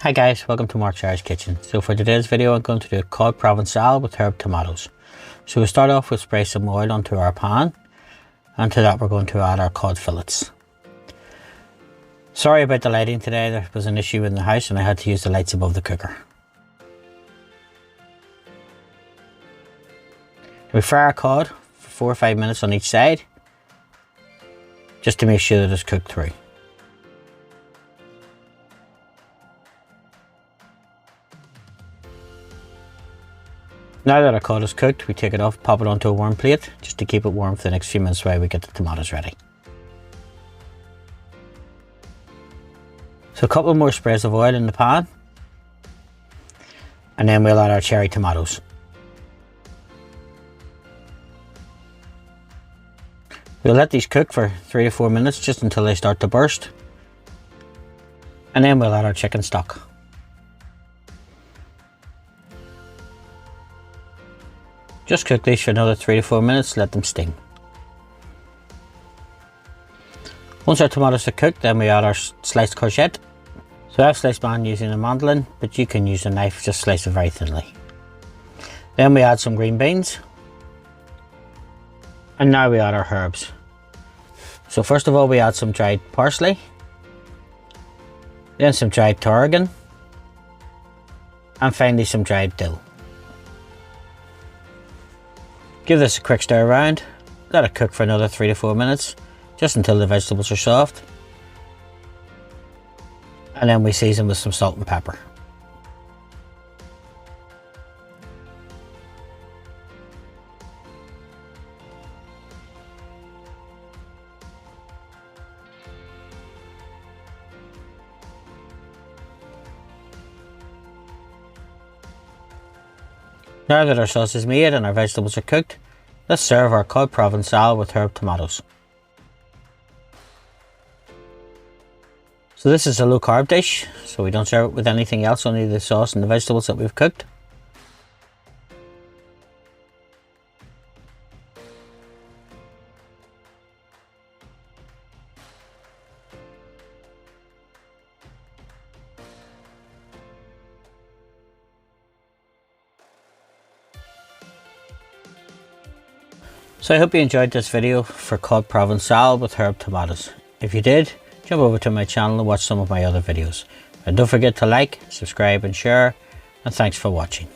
Hi guys, welcome to Mark Charles Kitchen. So for today's video I'm going to do Carb Provençale with herb tomatoes. So we'll start off with spray some oil onto our pan, and to that we're going to add our cod fillets. Sorry about the lighting today, there was an issue in the house and I had to use the lights above the cooker. We fry our cod for 4 or 5 minutes on each side, just to make sure that it's cooked through. Now that our cod is cooked, we take it off, pop it onto a warm plate, just to keep it warm for the next few minutes while we get the tomatoes ready. So a couple more sprays of oil in the pan, and then we'll add our cherry tomatoes. We'll let these cook for 3 to 4 minutes, just until they start to burst, and then we'll add our chicken stock. Just cook these for another 3 to 4 minutes, let them steam. Once our tomatoes are cooked, then we add our sliced courgette. So I've sliced mine using a mandolin, but you can use a knife, just slice it very thinly. Then we add some green beans. And now we add our herbs. So first of all we add some dried parsley, then some dried tarragon, and finally some dried dill. Give this a quick stir around, let it cook for another 3 to 4 minutes, just until the vegetables are soft. And then we season with some salt and pepper. Now that our sauce is made and our vegetables are cooked, let's serve our Carb Provençale with herb tomatoes. So this is a low carb dish, so we don't serve it with anything else, only the sauce and the vegetables that we've cooked. So I hope you enjoyed this video for Carb Provençale with herb tomatoes. If you did, jump over to my channel and watch some of my other videos. And don't forget to like, subscribe and share, and thanks for watching.